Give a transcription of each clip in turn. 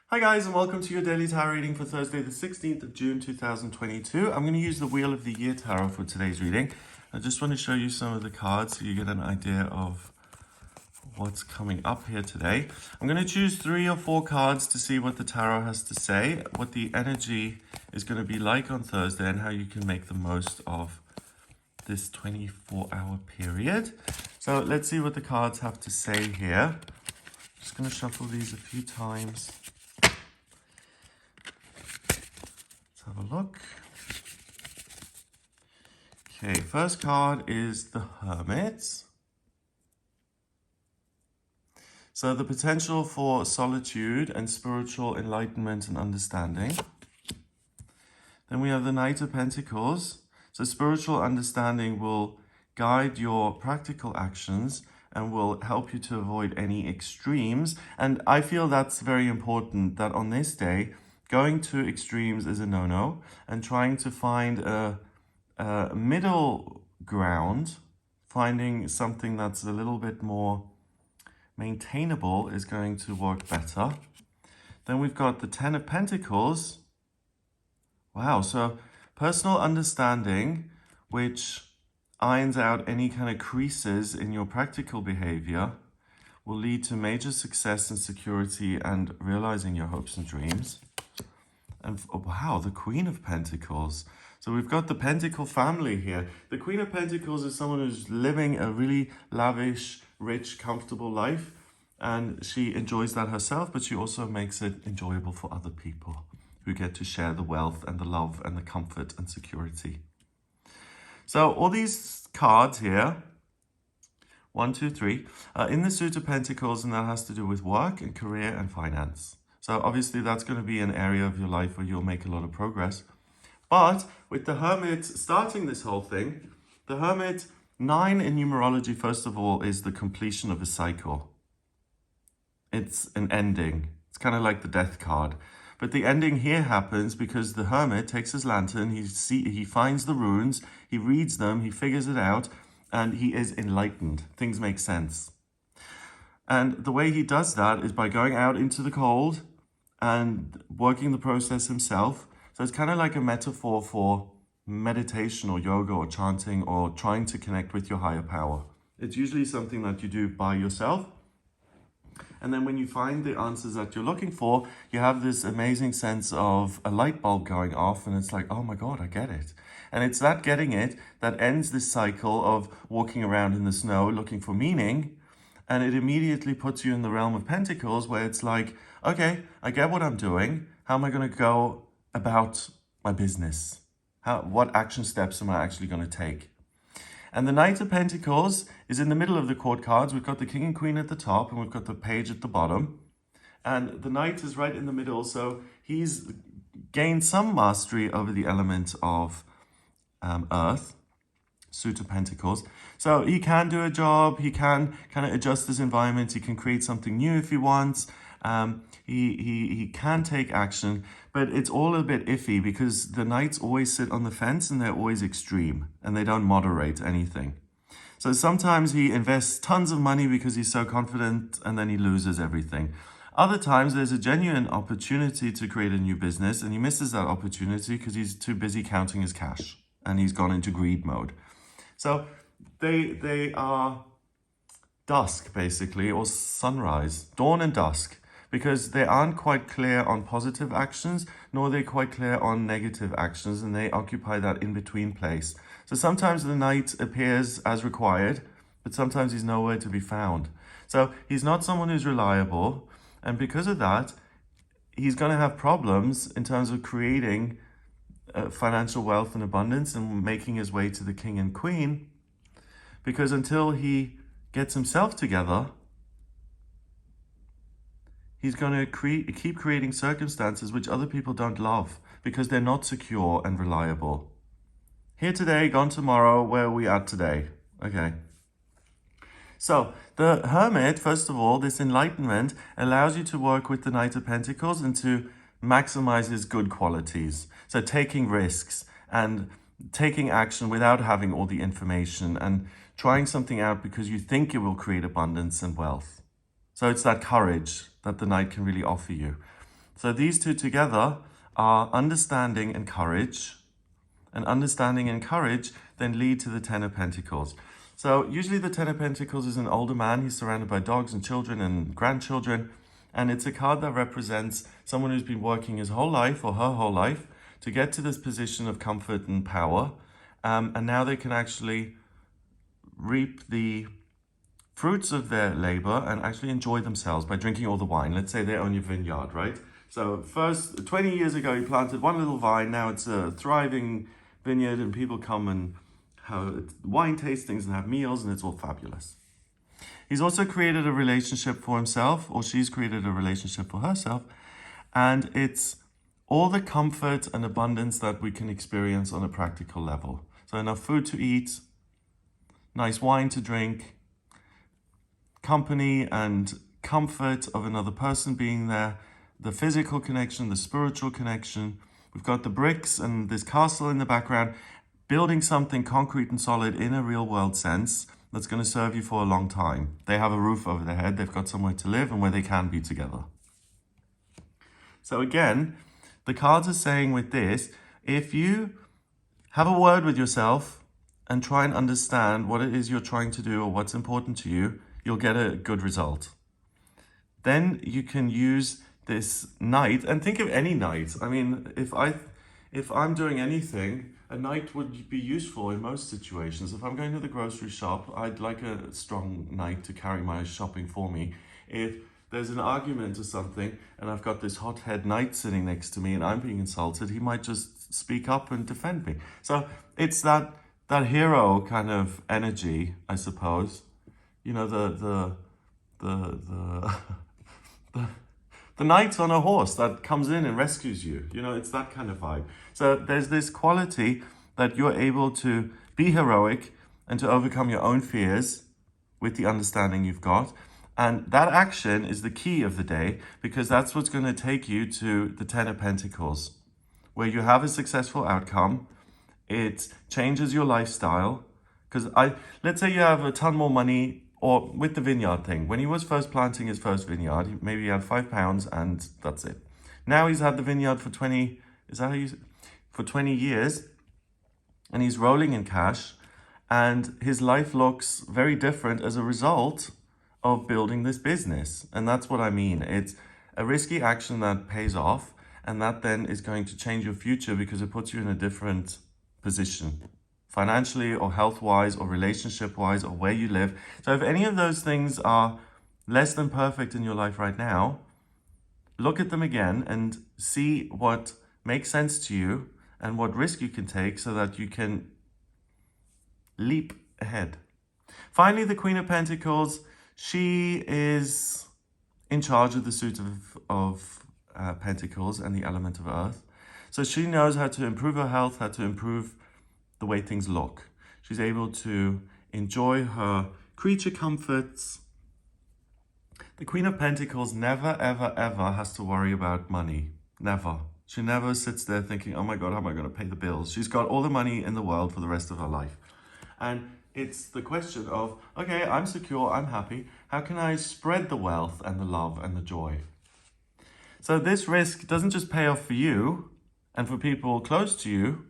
Hi guys, and welcome to your daily tarot reading for Thursday the 16th of June 2022. I'm going to use the Wheel of the Year tarot for today's reading. I just want to show you some of the cards so you get an idea of what's coming up here today. I'm going to choose 3 or 4 cards to see what the tarot has to say, what the energy is going to be like on Thursday, and how you can make the most of this 24-hour period. So let's see what the cards have to say here. Just going to shuffle these a few times. Have a look. Okay, first card is the Hermit. So the potential for solitude and spiritual enlightenment and understanding. Then we have the Knight of Pentacles. So spiritual understanding will guide your practical actions and will help you to avoid any extremes. And I feel that's very important, that on this day, going to extremes is a no-no, and trying to find a middle ground, finding something that's a little bit more maintainable is going to work better. Then we've got the Ten of Pentacles. Wow, so personal understanding, which irons out any kind of creases in your practical behavior, will lead to major success and security and realizing your hopes and dreams. And wow, the Queen of Pentacles. So we've got the Pentacle family here. The Queen of Pentacles is someone who's living a really lavish, rich, comfortable life. And she enjoys that herself, but she also makes it enjoyable for other people who get to share the wealth and the love and the comfort and security. So all these cards here, 1, 2, 3, are in the suit of Pentacles, and that has to do with work and career and finance. So obviously that's going to be an area of your life where you'll make a lot of progress. But with the Hermit starting this whole thing, the Hermit, 9 in numerology, first of all, is the completion of a cycle. It's an ending. It's kind of like the Death card. But the ending here happens because the Hermit takes his lantern, he finds the runes, he reads them, he figures it out, and he is enlightened. Things make sense. And the way he does that is by going out into the cold and working the process himself. So it's kind of like a metaphor for meditation or yoga or chanting or trying to connect with your higher power. It's usually something that you do by yourself. And then when you find the answers that you're looking for, you have this amazing sense of a light bulb going off, and it's like, oh my God, I get it. And it's that getting it that ends this cycle of walking around in the snow looking for meaning. And it immediately puts you in the realm of Pentacles, where it's like, okay, I get what I'm doing. How am I going to go about my business? What action steps am I actually going to take? And the Knight of Pentacles is in the middle of the court cards. We've got the King and Queen at the top, and we've got the Page at the bottom. And the Knight is right in the middle, so he's gained some mastery over the element of Earth, suit of Pentacles. So he can do a job, he can kind of adjust his environment, he can create something new if he wants. He can take action, but it's all a bit iffy because the Knights always sit on the fence and they're always extreme and they don't moderate anything. So sometimes he invests tons of money because he's so confident and then he loses everything. Other times there's a genuine opportunity to create a new business and he misses that opportunity because he's too busy counting his cash and he's gone into greed mode. So they are dusk basically, or sunrise, dawn and dusk, because they aren't quite clear on positive actions, nor are they quite clear on negative actions, and they occupy that in-between place. So sometimes the Knight appears as required, but sometimes he's nowhere to be found. So he's not someone who's reliable, and because of that, he's going to have problems in terms of creating financial wealth and abundance and making his way to the King and Queen, because until he gets himself together, he's going to keep creating circumstances which other people don't love because they're not secure and reliable. Here today, gone tomorrow, where are we at today? Okay. So the Hermit, first of all, this enlightenment allows you to work with the Knight of Pentacles and to maximize his good qualities. So taking risks and taking action without having all the information and trying something out because you think it will create abundance and wealth. So it's that courage that the Knight can really offer you. So these two together are understanding and courage. And understanding and courage then lead to the Ten of Pentacles. So usually the Ten of Pentacles is an older man. He's surrounded by dogs and children and grandchildren. And it's a card that represents someone who's been working his whole life or her whole life to get to this position of comfort and power. And now they can actually reap the fruits of their labor and actually enjoy themselves by drinking all the wine. Let's say they own your vineyard, right? So first, 20 years ago, you planted one little vine. Now it's a thriving vineyard and people come and have wine tastings and have meals and it's all fabulous. He's also created a relationship for himself, or she's created a relationship for herself. And it's all the comfort and abundance that we can experience on a practical level. So enough food to eat, nice wine to drink, company and comfort of another person being there, the physical connection, the spiritual connection. We've got the bricks and this castle in the background, building something concrete and solid in a real world sense that's going to serve you for a long time. They have a roof over their head, they've got somewhere to live and where they can be together. So again, the cards are saying with this, if you have a word with yourself and try and understand what it is you're trying to do or what's important to you, you'll get a good result. Then you can use this night, and think of any night. I mean, if I'm doing anything, a night would be useful in most situations. If I'm going to the grocery shop, I'd like a strong night to carry my shopping for me. If there's an argument or something, and I've got this hothead knight sitting next to me and I'm being insulted, he might just speak up and defend me. So it's that hero kind of energy, I suppose. You know, the knight on a horse that comes in and rescues you. You know, it's that kind of vibe. So there's this quality that you're able to be heroic and to overcome your own fears with the understanding you've got. And that action is the key of the day, because that's what's going to take you to the Ten of Pentacles, where you have a successful outcome. It changes your lifestyle. Because let's say you have a ton more money, or with the vineyard thing, when he was first planting his first vineyard, maybe he had £5 and that's it. Now he's had the vineyard for 20 years, and he's rolling in cash, and his life looks very different as a result of building this business. And that's what I mean. It's a risky action that pays off, and that then is going to change your future because it puts you in a different position, financially or health-wise or relationship-wise or where you live. So if any of those things are less than perfect in your life right now, look at them again and see what makes sense to you and what risk you can take so that you can leap ahead. Finally, the Queen of Pentacles, she is in charge of the suit of Pentacles and the element of Earth. So she knows how to improve her health, how to improve the way things look. She's able to enjoy her creature comforts. The Queen of Pentacles never, ever, ever has to worry about money. Never. She never sits there thinking, oh my God, how am I going to pay the bills? She's got all the money in the world for the rest of her life. And it's the question of, okay, I'm secure, I'm happy. How can I spread the wealth and the love and the joy? So this risk doesn't just pay off for you and for people close to you.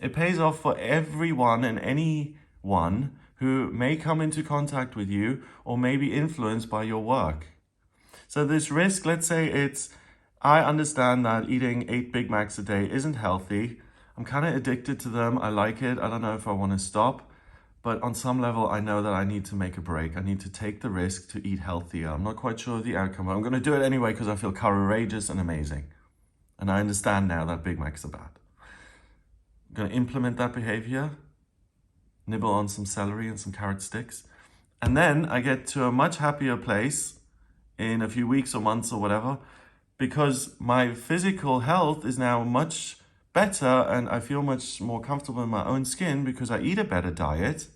It pays off for everyone and anyone who may come into contact with you or may be influenced by your work. So this risk, let's say I understand that eating 8 Big Macs a day isn't healthy. I'm kind of addicted to them. I like it. I don't know if I want to stop. But on some level, I know that I need to make a break. I need to take the risk to eat healthier. I'm not quite sure of the outcome, but I'm going to do it anyway because I feel courageous and amazing. And I understand now that Big Macs are bad. I'm going to implement that behavior, nibble on some celery and some carrot sticks. And then I get to a much happier place in a few weeks or months or whatever, because my physical health is now much better and I feel much more comfortable in my own skin because I eat a better diet.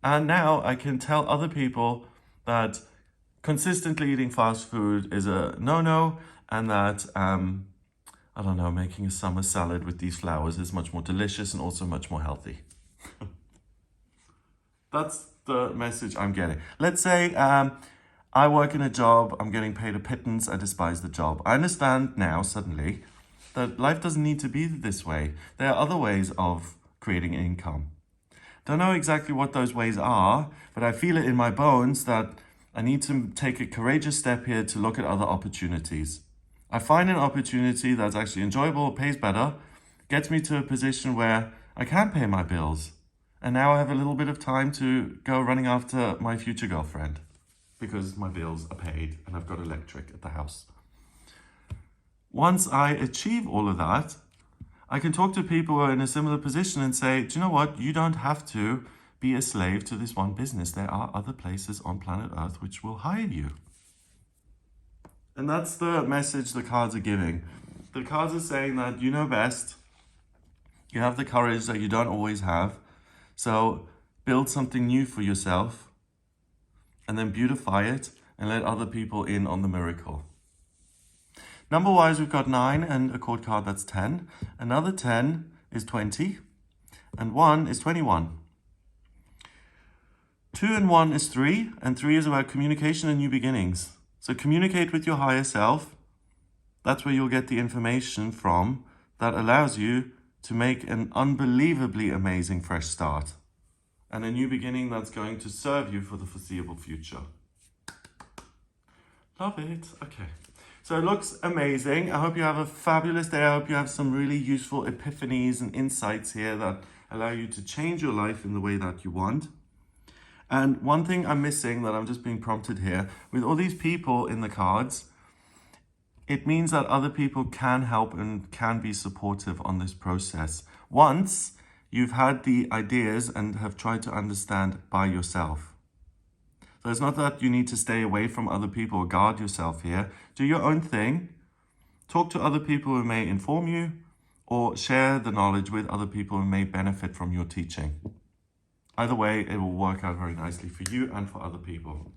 And now I can tell other people that consistently eating fast food is a no-no, and that I don't know, making a summer salad with these flowers is much more delicious and also much more healthy. That's the message I'm getting. Let's say I work in a job, I'm getting paid a pittance, I despise the job. I understand now, suddenly, that life doesn't need to be this way. There are other ways of creating income. Don't know exactly what those ways are, but I feel it in my bones that I need to take a courageous step here to look at other opportunities. I find an opportunity that's actually enjoyable, pays better, gets me to a position where I can pay my bills. And now I have a little bit of time to go running after my future girlfriend because my bills are paid and I've got electric at the house. Once I achieve all of that, I can talk to people who are in a similar position and say, do you know what? You don't have to be a slave to this one business. There are other places on planet Earth which will hire you. And that's the message the cards are giving. The cards are saying that you know best. You have the courage that you don't always have. So build something new for yourself and then beautify it and let other people in on the miracle. Number-wise, we've got 9 and a chord card that's 10. Another 10 is 20 and 1 is 21. 2 and 1 is 3 and 3 is about communication and new beginnings. So communicate with your higher self. That's where you'll get the information from that allows you to make an unbelievably amazing fresh start and a new beginning that's going to serve you for the foreseeable future. Love it. Okay. So it looks amazing. I hope you have a fabulous day. I hope you have some really useful epiphanies and insights here that allow you to change your life in the way that you want. And one thing I'm missing that I'm just being prompted here, with all these people in the cards, it means that other people can help and can be supportive on this process. Once you've had the ideas and have tried to understand by yourself. So it's not that you need to stay away from other people or guard yourself here. Do your own thing. Talk to other people who may inform you or share the knowledge with other people who may benefit from your teaching. Either way, it will work out very nicely for you and for other people.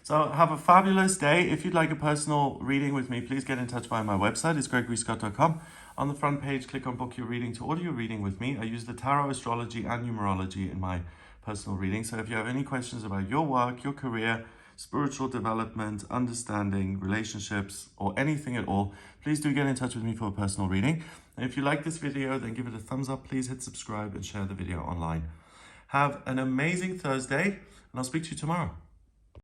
So have a fabulous day. If you'd like a personal reading with me, please get in touch via my website. It's gregoryscott.com. On the front page, click on book your reading to order your reading with me. I use the tarot, astrology and numerology in my personal reading. So if you have any questions about your work, your career, spiritual development, understanding, relationships, or anything at all, please do get in touch with me for a personal reading. And if you like this video, then give it a thumbs up. Please hit subscribe and share the video online. Have an amazing Thursday, and I'll speak to you tomorrow.